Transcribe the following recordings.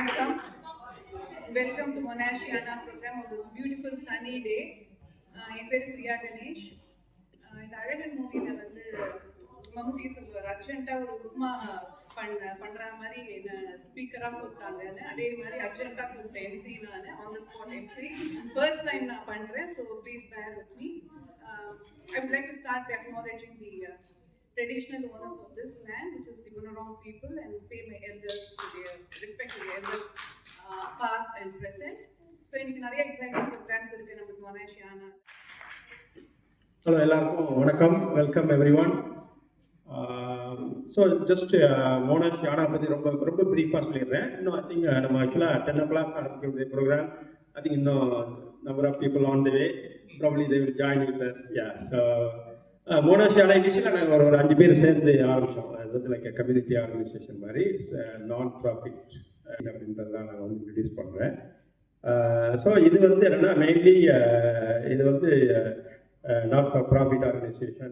Vanakkam. Welcome to Monash Yana program on this beautiful sunny day. என் பேர் பிரியா கணேஷ். இந்த அழகன் மூவியில் வந்து மம்முட்டி சொல்லுவார், அர்ஜென்ட்டாக ஒரு உப்மா பண்ணுற மாதிரி என்ன ஸ்பீக்கராக கூப்பிட்டாங்கன்னு. அதே மாதிரி அர்ஜென்ட்டாக கூப்பிட்டேன் எம்சி. நான் on the spot MC first time நான் பண்ணுறேன். So please bear with me. I would like to start by acknowledging the traditional owners of this land, which is the Bunurong people, and pay my elders to their respect to the elders past and present. So இன்னைக்கு நிறைய exciting programs இருக்கு நமக்கு Monash யானா. Hello எல்லாருக்கும் வணக்கம், welcome everyone. So just Monash Yana பற்றி ரொம்ப ப்ரீஃபாக சொல்லிடுறேன். இன்னும் ஐ திங்க் நம்ம ஆக்சுவலாக 10 o'clock ஆரம்பிக்கக்கூடிய ப்ரோக்ராம். ஐ திங்க் இன்னும் number of people on the way, probably they will join with us. So Monash Yana இனிஷியலாக நாங்கள் ஒரு 5 பேர் சேர்ந்து ஆரம்பித்தோம். அது வந்து லைக் கம்யூனிட்டி ஆர்கனைசேஷன் மாதிரி, நான் ப்ராஃபிட் அப்படின்றதுலாம் நாங்கள் வந்து இன்ட்ரடியூஸ் பண்ணுறேன். ஸோ இது வந்து என்னென்னா மெயின்லி இது வந்து not for profit organization.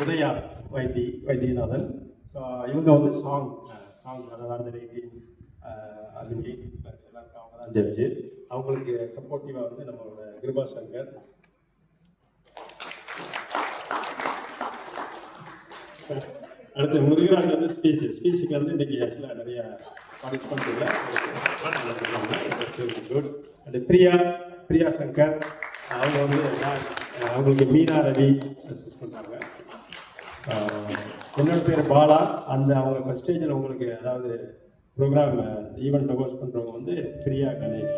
Udaya Vaidyanathan. So இவங்க வந்து சாங் அதாவது 18 எல்லாருக்கும் அவங்க தான் ஜட்ஜு. அவங்களுக்கு சப்போர்ட்டிவாக வந்து நம்மளோட கிருபா சங்கர். அடுத்து முருகராஜ் வந்து ஸ்பீச்சுக்கு வந்து இன்றைக்கி ஆக்சுவலாக நிறைய பார்ட்டிசிபெண்ட் இல்லை. குட். அண்ட் பிரியா சங்கர் அவங்க வந்து அவங்களுக்கு மீனா ரவி அசிஸ்ட் பண்ணுறாங்க. என்னோட பேர் பாலா. அவங்க ஃபஸ்ட் ஸ்டேஜில் உங்களுக்கு அதாவது ப்ரோக்ராம் ஈவெண்ட் ஹோஸ்ட் பண்ணுறவங்க வந்து Priya Ganesh.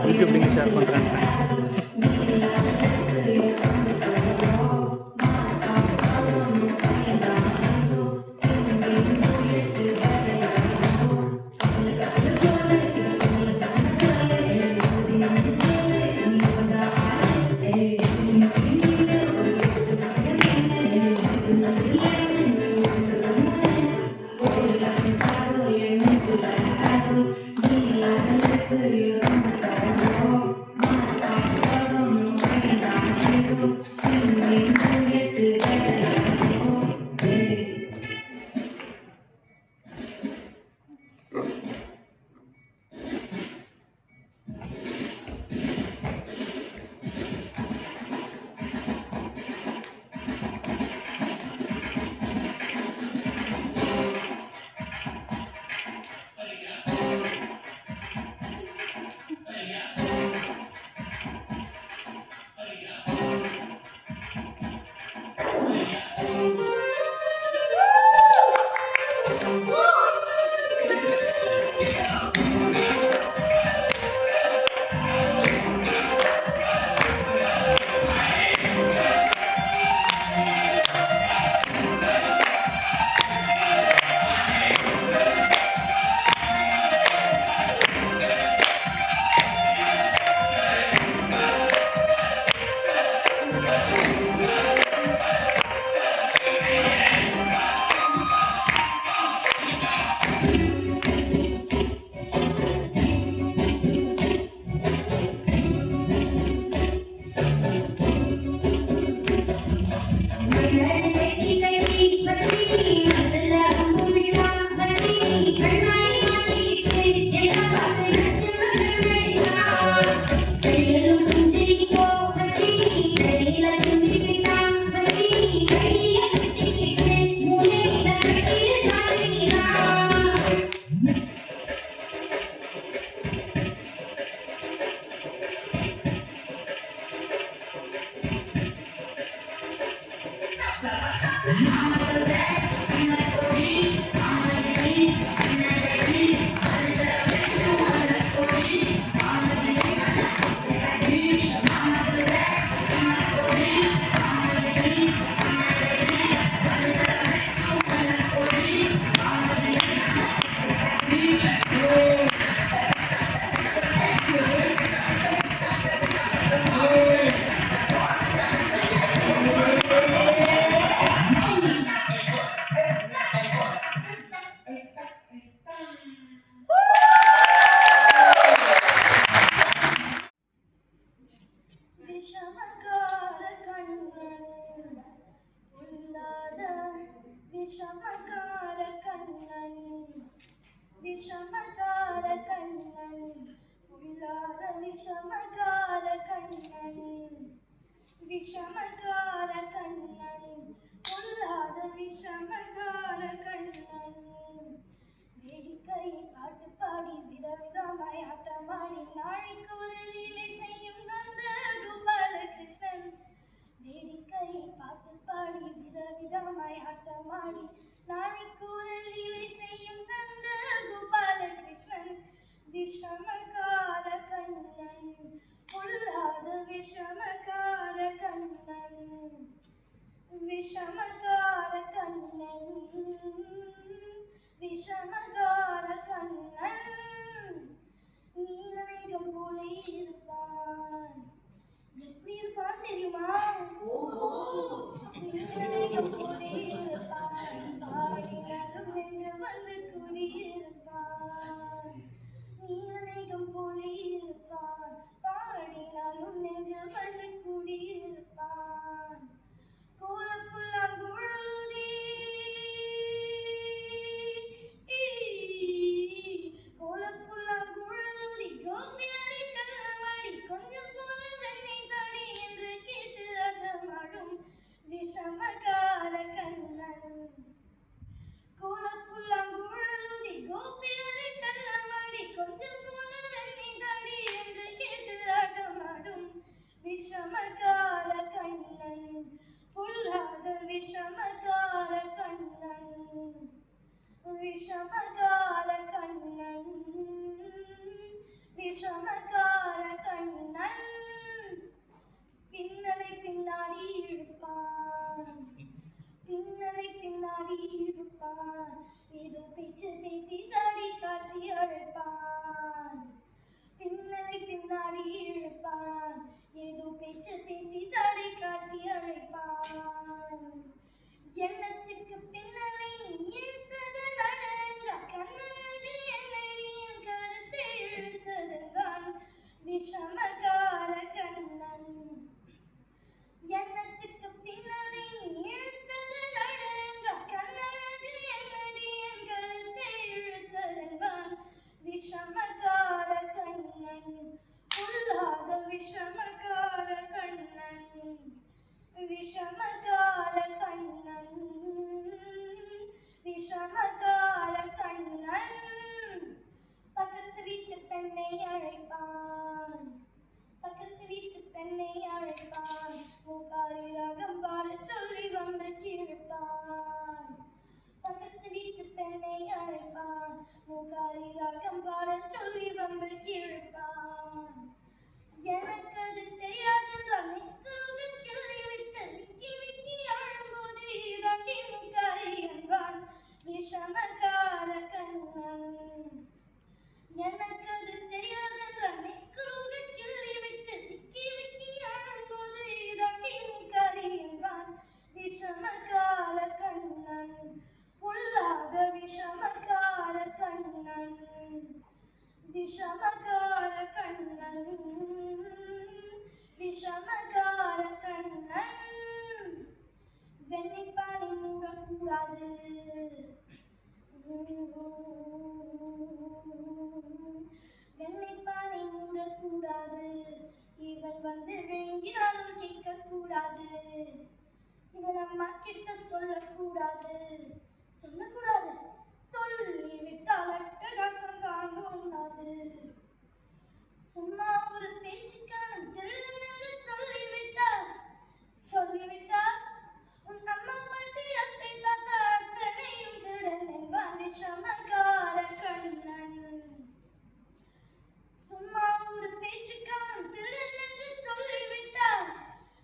YouTube link share பண்ணுறேன். விஷமகார கண்ணன் பொல்லாத விஷமகார கண்ணன் வேடிக்கை பாட்டு பாடி விதவிதமாய் ஆட்டமாடி நாளைக்கு ஒரு லீலை செய்யும் நந்த கோபாலகிருஷ்ணன் வேடிக்கை பாட்டு பாடி விதவிதமாய் ஆட்டமாடி நாளைக்கு ஒரு லீலை செய்யும் நந்த கோபாலகிருஷ்ணன் விஷமகார கண்ணன் பொல்லாத விஷமகார கண்ணன் விஷமகார கண்ணன் விஷமகார கண்ணன் நீலமேகம் போல இருப்பான் எப்படி இருப்பான் தெரியுமா நீலமேகம் போல இருப்பான் பாடினாலும் நெஞ்சு வந்து குடியிருப்பான் நீலமேகம் போல இருப்பான் பாடினாலும் நெஞ்சு வந்து குடியிருப்பான் கோலப்புல்லாங்குழலூதி கோலப்புல்லாங்குழலூதி கோபியாரை கண்ணமாடி கொஞ்சம் போல வெண்ணை தாடி என்று கேட்டு ஆட்டமாடும் விஷமகார கண்ணன் கோலப்புல்லாங்குழலூதி கோபியாரை கண்ணமாடி கொஞ்சம் போல வெண்ணை தாடி என்று கேட்டு ஆட்டமாடும் விஷமகார கண்ணன் பொல்லாத விஷமகார கண்ணன் விஷமகார கண்ணன் விஷமகார கண்ணன் பின்னலை பின்னாடி இழுப்பான் பின்னலை பின்னாடி இழுப்பான் ஏதோ பேச்சு பேசி தாடி காட்டி அழைப்பான் பின்னலை பின்னாடி இழுப்பான் ஏதோ பேச்சு பேசி தாடி காட்டி அழைப்பான் எண்ணத்துக்கு பின்னலை நீ இழுத்தது நடன்ற கண்ணது என்னடி என் கருத்தை இழுத்ததுதான் விஷமகார கண்ணன் எண்ணத்துக்கு பின்னலை நீ இழுத்தது நடன்ற கண்ணது என்னடி என் கருத்தை இழுத்ததுதான் விஷமகார கண்ணன் பொல்லாத விஷமகார கண்ணன் விஷமகார கண்ணன் விஷமகார கண்ணன் பக்கத்து வீட்டு பெண்ணை அழைப்பான் பக்கத்து வீட்டு பெண்ணை அழைப்பான் மூக்காரி ராகம் பாட சொல்லி வம்பு கிழப்பான் பக்கத்து வீட்டு பெண்ணை அழைப்பான் மூக்காரி ராகம் பாட சொல்லி வம்பு கிழப்பான் எனக்கு அது தெரியாதென்றால் நெக்குருக கிள்ளி விட்டு விக்கி விக்கி ஆழும்போது இதாண்டி மூக்காரி என்றான் விஷமகார கண்ணன் எனக்கு அது தெரியாதென்றால் நெக்குருக கிள்ளி விட்டு விக்கி விக்கி ஆழும்போது இதாண்டி மூக்காரி என்றான் விஷமகார கண்ணன் பொல்லாத விஷமகார கண்ணன் விஷமகார கண்ணன் விஷமகார கண்ணன் வெண்ணைப்பானை மூடக்கூடாது வெண்ணைப்பானை மூடக்கூடாது இவன் வந்து வேங்கினாலும் கேட்கக்கூடாது இவன் அம்மா கிட்ட சொல்லக்கூடாது சொல்லக்கூடாது சொல்லி விட்டால் அட்டகாசம் தாங்க உண்ணாது சும்மா ஒரு பேச்சுக்கான திருநங்கு சொல்லிவிட்டால் உன் அம்மா பாட்டி அத்தை தாத்தா அத்தனையும் திருடன் என்பான் விஷமகார கண்ணன் சும்மா ஒரு பேச்சுக்கான திருநங்கு சொல்லிவிட்டால்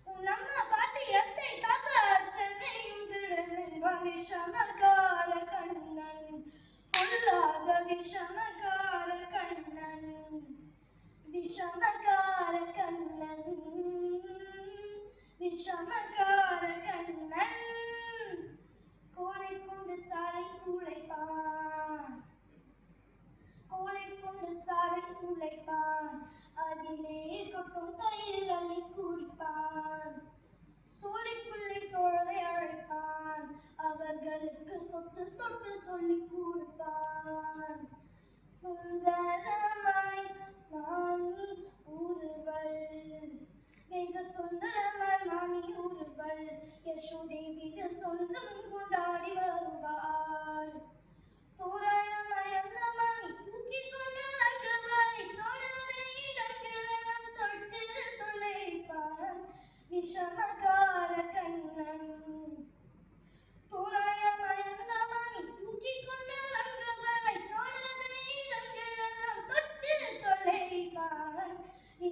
உன் அம்மா பாட்டி அத்தை தாத்தா அத்தனையும் திருடன் என்பான் விஷமகார கண்ணன் பொல்லாத விஷமகார கண்ணன் விஷமகார கண்ணன் விஷமகார கண்ணன் கோலை கொண்டு சாலை குழைப்பான் கோலை கொண்டு சாலை குழைப்பான் அதிலே கொட்டும் கையில் அள்ளி குடிப்பான் சோலைக்குள்ளே தோழரை அழைப்பான் அவர்களுக்கு தொட்டு தொட்டு சொல்லி கொடுப்பான் சுந்தரமாய் மாமி ஊருவள் வெகு சுந்தரமாய்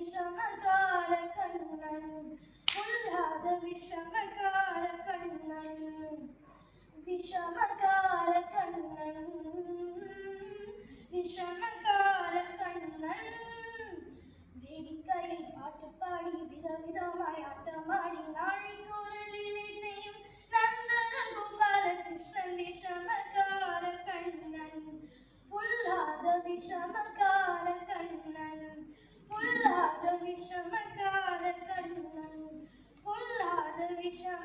விஷமகார கண்ணன் பொல்லாத விஷமகார கண்ணன் விஷமகார கண்ணன் விஷமகார கண்ணன் வேடிக்கையில் பாட்டு பாடி விதவிதமாய் ஆட்டமாடி நாளை குரலிலே செய்யும் நந்தன கோபால கிருஷ்ணன் விஷமகார கண்ணன் பொல்லாத விஷமகார கண்ணன் பொல்லாத விஷமகார கண்ணன் பொல்லாத விஷம